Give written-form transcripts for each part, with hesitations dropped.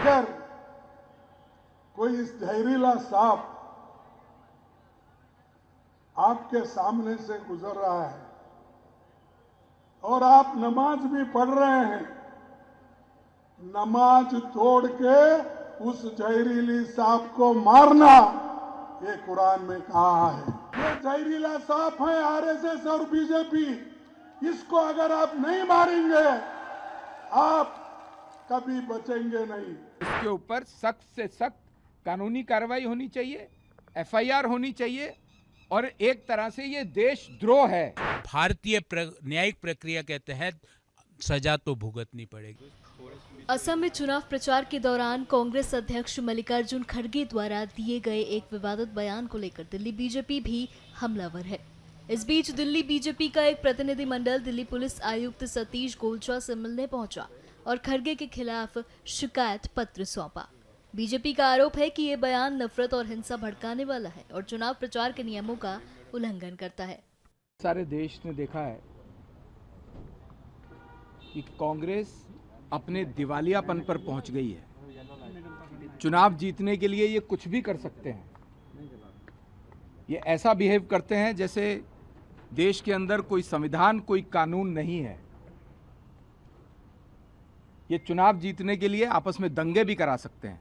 अगर कोई इस जहरीला सांप आपके सामने से गुजर रहा है और आप नमाज भी पढ़ रहे हैं, नमाज तोड़ के उस जहरीली सांप को मारना, ये कुरान में कहा है। ये जहरीला सांप है आरएसएस और बीजेपी, इसको अगर आप नहीं मारेंगे आप कभी बचेंगे नहीं। इसके ऊपर सख्त से सख्त कानूनी कार्रवाई होनी चाहिए, एफआईआर होनी चाहिए और एक तरह से ये देशद्रोह है। भारतीय न्यायिक प्रक्रिया के तहत सजा तो भुगतनी पड़ेगी। असम में चुनाव प्रचार के दौरान कांग्रेस अध्यक्ष मल्लिकार्जुन खड़गे द्वारा दिए गए एक विवादित बयान को लेकर दिल्ली बीजेपी भी हमलावर है। इस बीच दिल्ली बीजेपी का एक प्रतिनिधिमंडल दिल्ली पुलिस आयुक्त सतीश गोलचा से मिलने पहुंचा और खड़गे के खिलाफ शिकायत पत्र सौंपा। बीजेपी का आरोप है कि ये बयान नफरत और हिंसा भड़काने वाला है और चुनाव प्रचार के नियमों का उल्लंघन करता है। सारे देश ने देखा है कि कांग्रेस अपने दिवालियापन पर पहुंच गई है। चुनाव जीतने के लिए ये कुछ भी कर सकते हैं। ये ऐसा बिहेव करते हैं जैसे देश के अंदर कोई संविधान, कोई कानून नहीं है। ये चुनाव जीतने के लिए आपस में दंगे भी करा सकते हैं।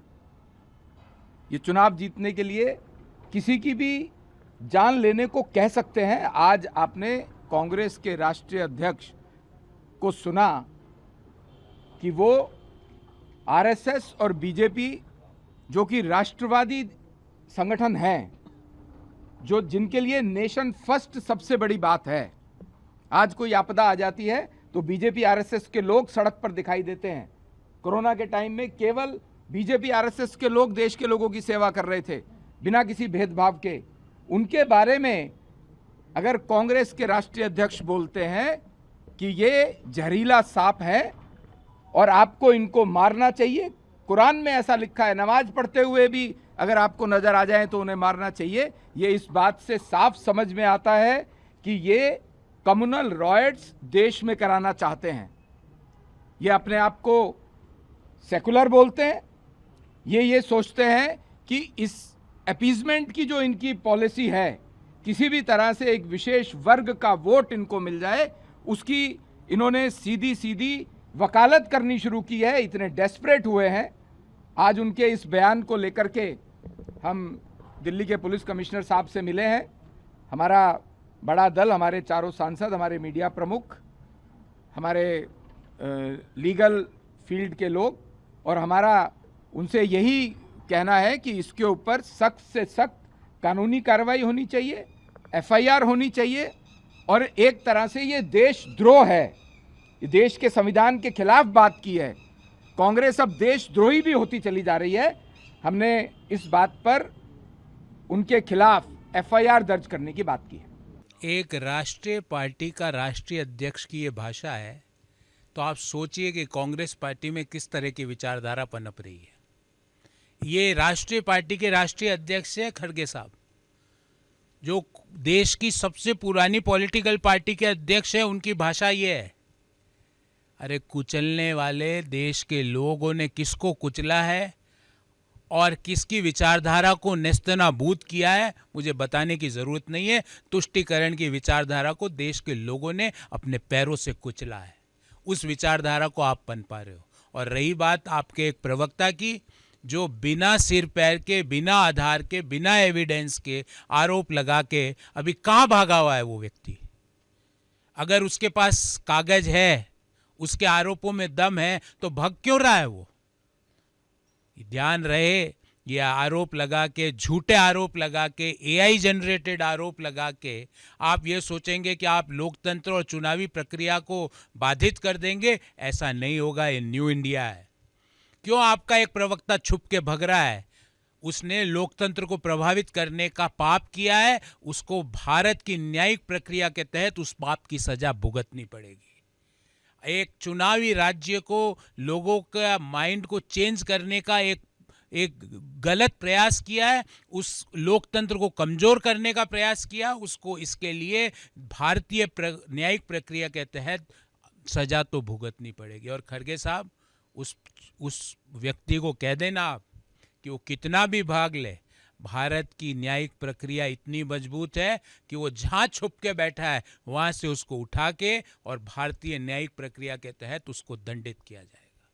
ये चुनाव जीतने के लिए किसी की भी जान लेने को कह सकते हैं। आज आपने कांग्रेस के राष्ट्रीय अध्यक्ष को सुना कि वो आरएसएस और बीजेपी, जो कि राष्ट्रवादी संगठन हैं, जो जिनके लिए नेशन फर्स्ट सबसे बड़ी बात है, आज कोई आपदा आ जाती है तो बीजेपी आरएसएस के लोग सड़क पर दिखाई देते हैं। कोरोना के टाइम में केवल बीजेपी आरएसएस के लोग देश के लोगों की सेवा कर रहे थे बिना किसी भेदभाव के। उनके बारे में अगर कांग्रेस के राष्ट्रीय अध्यक्ष बोलते हैं कि ये जहरीला सांप है और आपको इनको मारना चाहिए, कुरान में ऐसा लिखा है, नमाज पढ़ते हुए भी अगर आपको नजर आ जाए तो उन्हें मारना चाहिए, ये इस बात से साफ समझ में आता है कि ये कम्युनल रॉयट्स देश में कराना चाहते हैं। ये अपने आप को सेकुलर बोलते हैं। ये सोचते हैं कि इस अपीजमेंट की जो इनकी पॉलिसी है, किसी भी तरह से एक विशेष वर्ग का वोट इनको मिल जाए, उसकी इन्होंने सीधी सीधी वकालत करनी शुरू की है। इतने डेस्परेट हुए हैं। आज उनके इस बयान को लेकर के हम दिल्ली के पुलिस कमिश्नर साहब से मिले हैं। हमारा बड़ा दल, हमारे चारों सांसद, हमारे मीडिया प्रमुख, हमारे लीगल फील्ड के लोग, और हमारा उनसे यही कहना है कि इसके ऊपर सख्त से सख्त कानूनी कार्रवाई होनी चाहिए, एफआईआर होनी चाहिए और एक तरह से ये देशद्रोह है। ये देश के संविधान के खिलाफ बात की है। कांग्रेस अब देशद्रोही भी होती चली जा रही है। हमने इस बात पर उनके खिलाफ एफआईआर दर्ज करने की बात की है। एक राष्ट्रीय पार्टी का राष्ट्रीय अध्यक्ष की ये भाषा है तो आप सोचिए कि कांग्रेस पार्टी में किस तरह की विचारधारा पनप रही है। ये राष्ट्रीय पार्टी के राष्ट्रीय अध्यक्ष हैं खड़गे साहब, जो देश की सबसे पुरानी पॉलिटिकल पार्टी के अध्यक्ष हैं। उनकी भाषा ये है। अरे कुचलने वाले देश के लोगों ने किसको कुचला है और किसकी विचारधारा को नेस्तनाबूद किया है, मुझे बताने की जरूरत नहीं है। तुष्टीकरण की विचारधारा को देश के लोगों ने अपने पैरों से कुचला है। उस विचारधारा को आप पनपा रहे हो। और रही बात आपके एक प्रवक्ता की, जो बिना सिर पैर के, बिना आधार के, बिना एविडेंस के आरोप लगा के अभी कहाँ भागा हुआ है वो व्यक्ति। अगर उसके पास कागज है, उसके आरोपों में दम है, तो भाग क्यों रहा है वो। ध्यान रहे, ये आरोप लगा के, झूठे आरोप लगा के, एआई जनरेटेड आरोप लगा के आप ये सोचेंगे कि आप लोकतंत्र और चुनावी प्रक्रिया को बाधित कर देंगे, ऐसा नहीं होगा। ये न्यू इंडिया है। क्यों आपका एक प्रवक्ता छुप के भग रहा है? उसने लोकतंत्र को प्रभावित करने का पाप किया है। उसको भारत की न्यायिक प्रक्रिया के तहत उस पाप की सजा भुगतनी पड़ेगी। एक चुनावी राज्य को, लोगों का माइंड को चेंज करने का एक गलत प्रयास किया है, उस लोकतंत्र को कमजोर करने का प्रयास किया, उसको इसके लिए भारतीय न्यायिक प्रक्रिया के तहत सजा तो भुगतनी पड़ेगी। और खड़गे साहब उस व्यक्ति को कह देना आप कि वो कितना भी भाग ले, भारत की न्यायिक प्रक्रिया इतनी मजबूत है कि वो जहाँ छुप के बैठा है वहाँ से उसको उठा के और भारतीय न्यायिक प्रक्रिया के तहत उसको दंडित किया जाए।